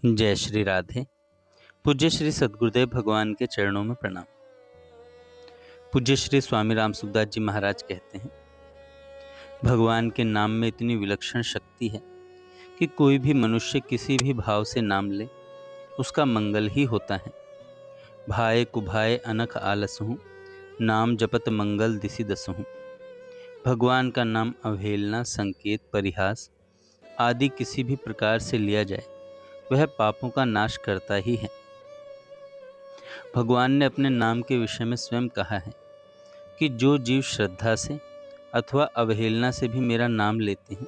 जय श्री राधे। पूज्य श्री सद्गुरुदेव भगवान के चरणों में प्रणाम। पूज्य श्री स्वामी राम सुखदास जी महाराज कहते हैं, भगवान के नाम में इतनी विलक्षण शक्ति है कि कोई भी मनुष्य किसी भी भाव से नाम ले उसका मंगल ही होता है। भाए कुभाए अनख आलसहूँ, नाम जपत मंगल दिसि दसहूँ। भगवान का नाम अवहेलना, संकेत, परिहास आदि किसी भी प्रकार से लिया जाए वह पापों का नाश करता ही है। भगवान ने अपने नाम के विषय में स्वयं कहा है कि जो जीव श्रद्धा से अथवा अवहेलना से भी मेरा नाम लेते हैं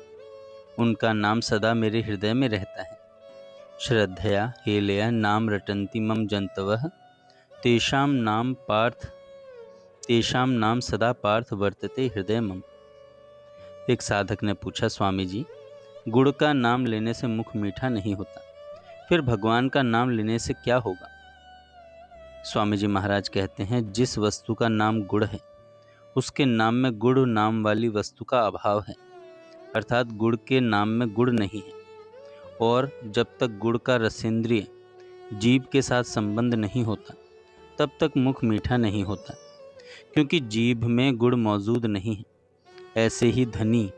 उनका नाम सदा मेरे हृदय में रहता है। श्रद्धया हेलया नाम रटन्ति मम जंतवः, तेषां नाम सदा पार्थ वर्तते हृदय मम। एक साधक ने पूछा, स्वामी जी, गुड़ का नाम लेने से मुख मीठा नहीं होता, फिर भगवान का नाम लेने से क्या होगा? स्वामी जी महाराज कहते हैं, जिस वस्तु का नाम गुड़ है उसके नाम में गुड़ नाम वाली वस्तु का अभाव है, अर्थात गुड़ के नाम में गुड़ नहीं है। और जब तक गुड़ का रसेंद्रिय जीभ के साथ संबंध नहीं होता तब तक मुख मीठा नहीं होता, क्योंकि जीभ में गुड़ मौजूद नहीं है। ऐसे ही धनी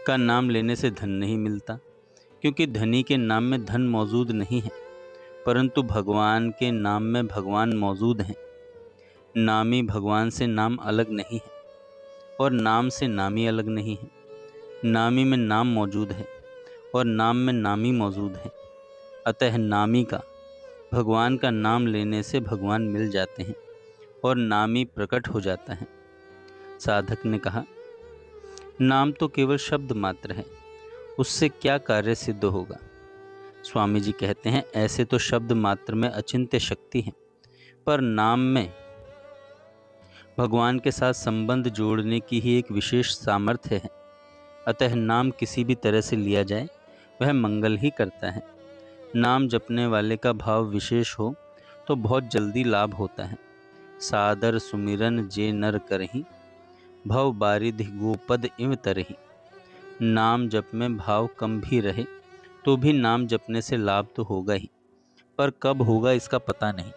का नाम लेने से धन नहीं मिलता, क्योंकि धनी के नाम में धन मौजूद नहीं है, परंतु भगवान के नाम में भगवान मौजूद हैं। नामी भगवान से नाम अलग नहीं है और नाम से नामी अलग नहीं है। नामी में नाम मौजूद है और नाम में नामी मौजूद है। अतः नामी का भगवान का नाम लेने से भगवान मिल जाते हैं और नामी प्रकट हो जाता है। साधक ने कहा, नाम तो केवल शब्द मात्र है, उससे क्या कार्य सिद्ध होगा? स्वामी जी कहते हैं, ऐसे तो शब्द मात्र में अचिंत्य शक्ति है, पर नाम में भगवान के साथ संबंध जोड़ने की ही एक विशेष सामर्थ्य है। अतः नाम किसी भी तरह से लिया जाए वह मंगल ही करता है। नाम जपने वाले का भाव विशेष हो तो बहुत जल्दी लाभ होता है। सादर सुमिरन जे नर करही, भव बारिधि गोपद इव तरही। नाम जप में भाव कम भी रहे तो भी नाम जपने से लाभ तो होगा ही, पर कब होगा इसका पता नहीं।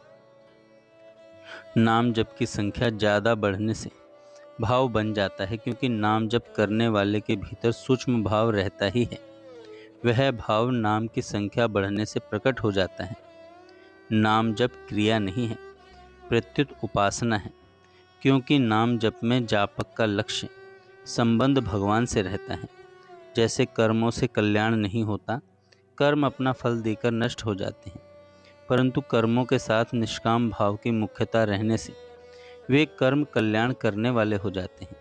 नाम जप की संख्या ज़्यादा बढ़ने से भाव बन जाता है, क्योंकि नाम जप करने वाले के भीतर सूक्ष्म भाव रहता ही है। वह भाव नाम की संख्या बढ़ने से प्रकट हो जाता है। नाम जप क्रिया नहीं है, प्रत्युत उपासना है, क्योंकि नाम जप में जापक का लक्ष्य संबंध भगवान से रहता है। जैसे कर्मों से कल्याण नहीं होता, कर्म अपना फल देकर नष्ट हो जाते हैं, परंतु कर्मों के साथ निष्काम भाव की मुख्यता रहने से वे कर्म कल्याण करने वाले हो जाते हैं।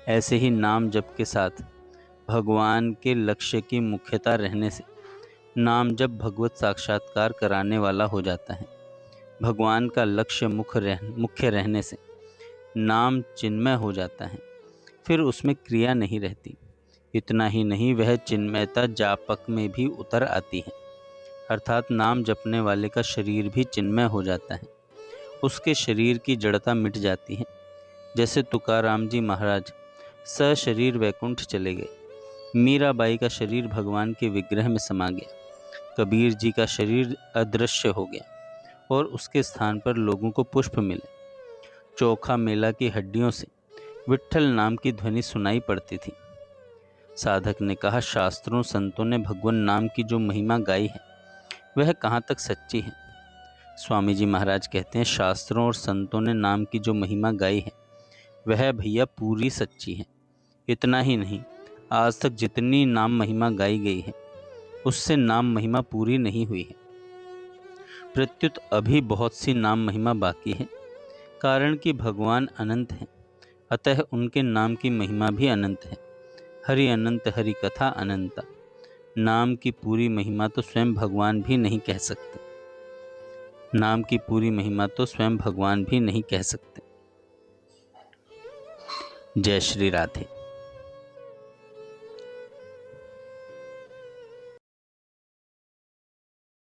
ऐसे ही नाम जप के साथ भगवान के लक्ष्य की मुख्यता रहने से नाम जप भगवत साक्षात्कार कराने वाला हो जाता है। भगवान का लक्ष्य मुख्य रहने से नाम चिन्मय हो जाता है, फिर उसमें क्रिया नहीं रहती। इतना ही नहीं, वह चिन्मयता जापक में भी उतर आती है, अर्थात नाम जपने वाले का शरीर भी चिन्मय हो जाता है। उसके शरीर की जड़ता मिट जाती है। जैसे तुकाराम जी महाराज सशरीर वैकुंठ चले गए, मीराबाई का शरीर भगवान के विग्रह में समा गया, कबीर जी का शरीर अदृश्य हो गया और उसके स्थान पर लोगों को पुष्प मिले। चोखा मेला की हड्डियों से विट्ठल नाम की ध्वनि सुनाई पड़ती थी। साधक ने कहा, शास्त्रों संतों ने भगवान नाम की जो महिमा गाई है वह कहाँ तक सच्ची है? स्वामी जी महाराज कहते हैं, शास्त्रों और संतों ने नाम की जो महिमा गाई है वह भैया पूरी सच्ची है। इतना ही नहीं, आज तक जितनी नाम महिमा गाई गई है उससे नाम महिमा पूरी नहीं हुई है, प्रत्युत अभी बहुत सी नाम महिमा बाकी है। कारण कि भगवान अनंत हैं, अतः उनके नाम की महिमा भी अनंत है। हरि अनंत हरि कथा अनंता। नाम की पूरी महिमा तो स्वयं भगवान भी नहीं कह सकते। नाम की पूरी महिमा तो स्वयं भगवान भी नहीं कह सकते। जय श्री राधे।